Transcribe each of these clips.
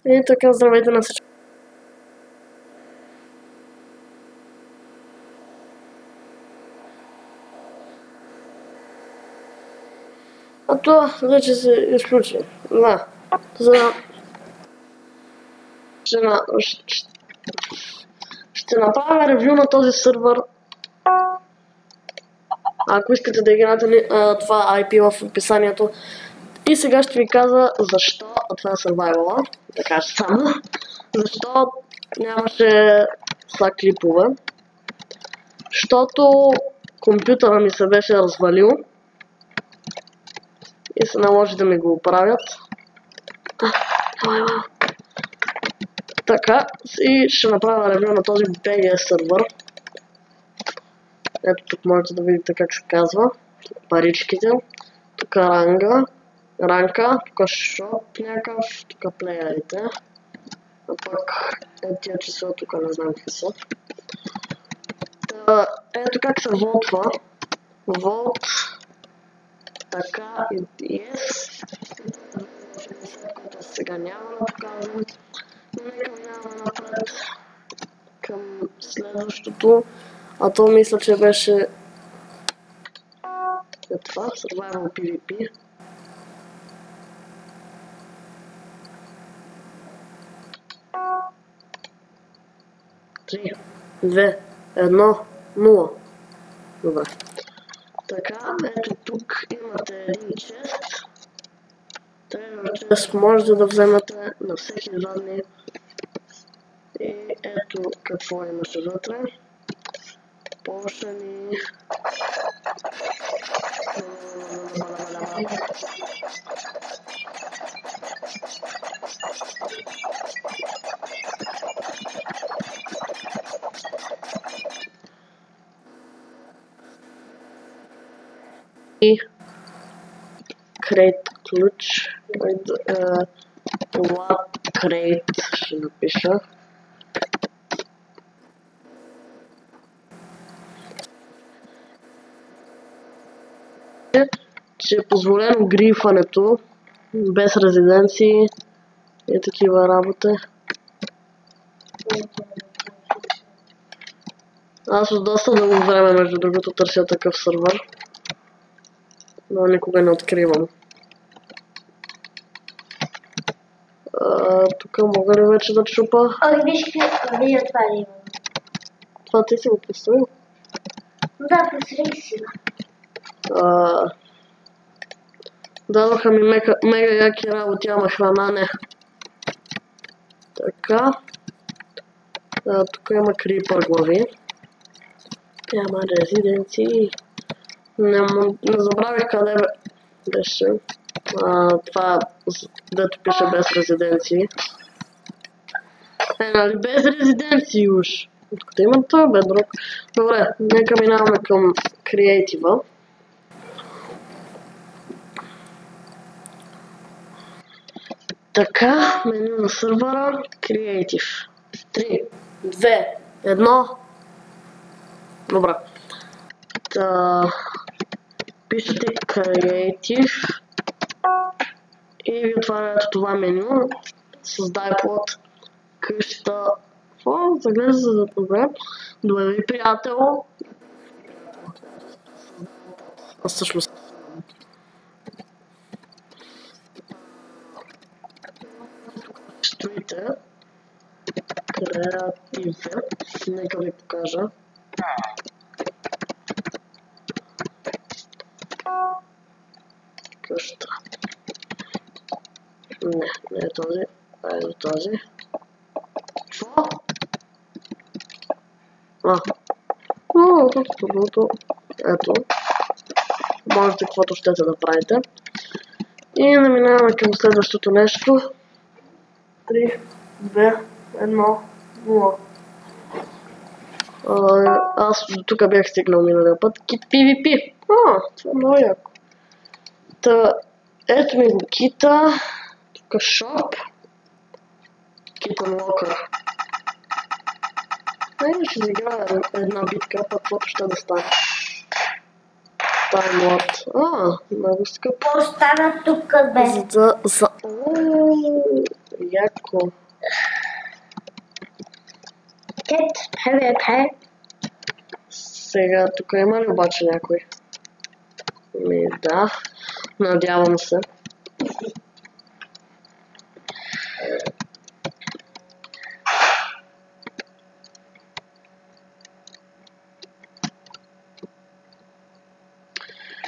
И така, здравейте на всички. А това вече се изключи. Да. Ще направя ревю на този сървър. Ако искате да играете това IP в описанието. И сега ще ви кажа защо, това е Survival-а, да кажа само, защо нямаше са клипове. Защото компютъра ми се беше развалил и се наложи да ми го оправят. Така, и ще направя ревю на този BG сървър. Ето тук можете да видите как се казва. Паричките. Тук ранка, тук шоп някакъв, тук плеерите. А пък тия числа тук не знам какви са. Ето как се волтва. Волт. Така и yes. Който сега няма да покажем. Но нека минаваме напред към следващото. А то мисля, че беше това, Survival PvP. Три, 2, 1, 0. Добре. Така, ето тук имате един чест. Този чест можете да вземете на всеки 2 дни. И ето какво имаше вътре. Пошени. И крейт ключ. What crate ще напиша. Че е позволено грифането без резиденции и такива работи. Аз от доста дълго време, между другото, търся такъв сървър, но никога не откривам. Тук мога ли вече да чупа? Виж какво видео това ли има? Това ти си го поставил? Да, посреди си. Дадоха ми мега яки работи, ама храна не. Така. Тук има крипър глави. Няма резиденции. Не забравих къде беше. Това, дето пише без резиденции. Нали без резиденции уж. Откъде има това бедрок? Добре, нека минаваме към креатива. Така, меню на сървъра, Creative. 3, 2, 1. Добре. Пишете Creative и ви отваряте това меню. Създай плод, къща. Какво? Заглежда се за добре. Добави приятел. Аз всъщност строите креативен. Нека ви покажа. Къща. Не е този. Ето този. Какво? Ето. Можете каквото щете да правите. И наминаваме към следващото нещо. 3, 2, 1, 0. Аз до тук бях стигнал миналия път. Кит PvP. Това е много яко. Ето ми го кита. Тук шоп. Китън локър. Айде ще изиграя една битка, пък каквото ще да стане. Таймлот. Много скъпо. Остана тук бе. яко. Хайде. Сега, тук има ли обаче някой? Да. Надявам се.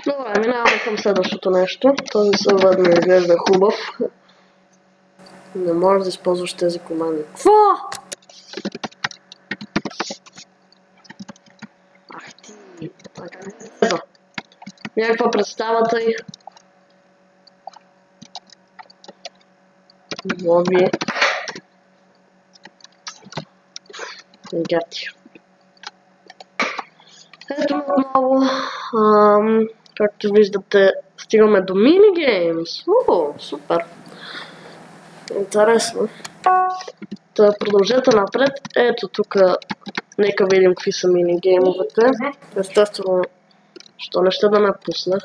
Добре, минаваме към следващото нещо. Този сервер ми изглежда хубав. Не можеш да използваш тези команди. Какво? Ах ти, някаква представата и... Лоби. Гати. Ето отново, както виждате, стигаме до минигеймс. Супер. Интересно. Та продължете напред. Ето тук, нека видим какви са минигеймовете. Естествено, що не ще да ме пусне.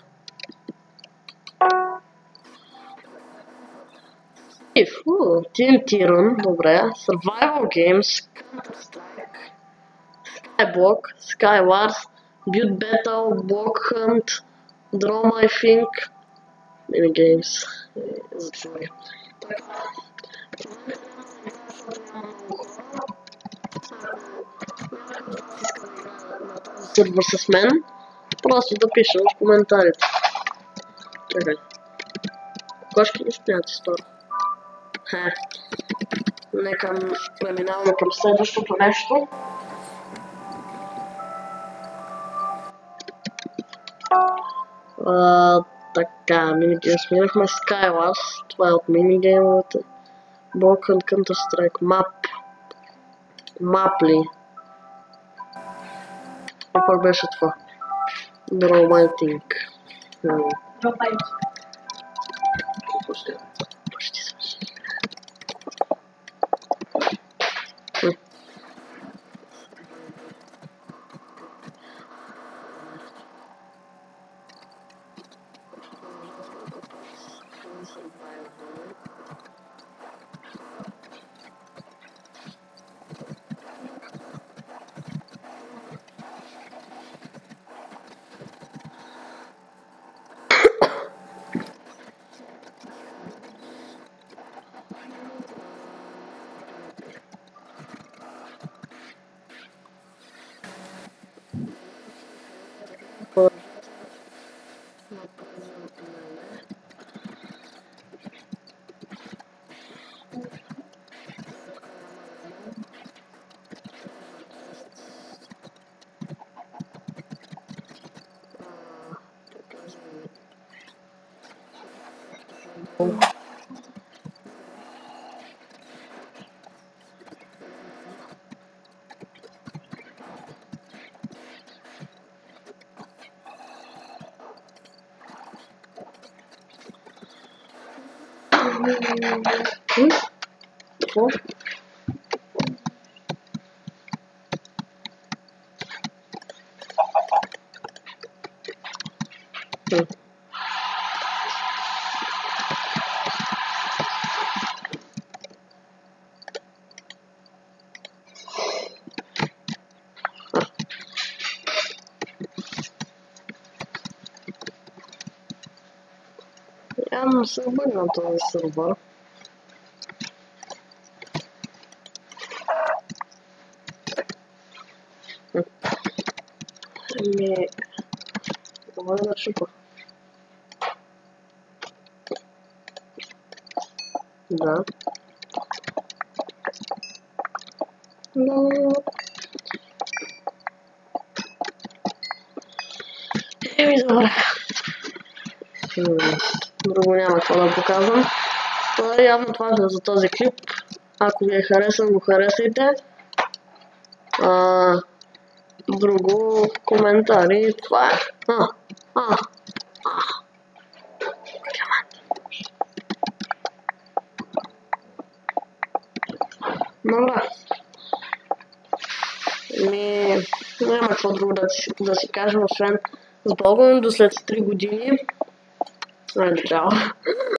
TNT Run, добре. Survival Games, Counter-Strike, Skyblock, Skywars, Butte Battle, Block Hunt, Drone, I think, Minigames. Зачули. Сервер с мен, просто да пиша в коментарите. Чакай. Кошки нищо няма ти стора. Нека преминаваме към следващото нещо. Така, минигейм смирахме Skywars, това е от минигеймовете. Balkan, Counter-Strike, Maply. А пак беше това. Drawmiting. Почти свърши. Явно се обърна този сервер. Добре да чупа. Да. Добре. Друго няма какво да показвам. Това е явно това за този клип. Ако ви е харесан, го харесайте. Друго коментари. Това е. Добре. Няма какво друго да си кажем, освен с Богом до след 3 години. Чао.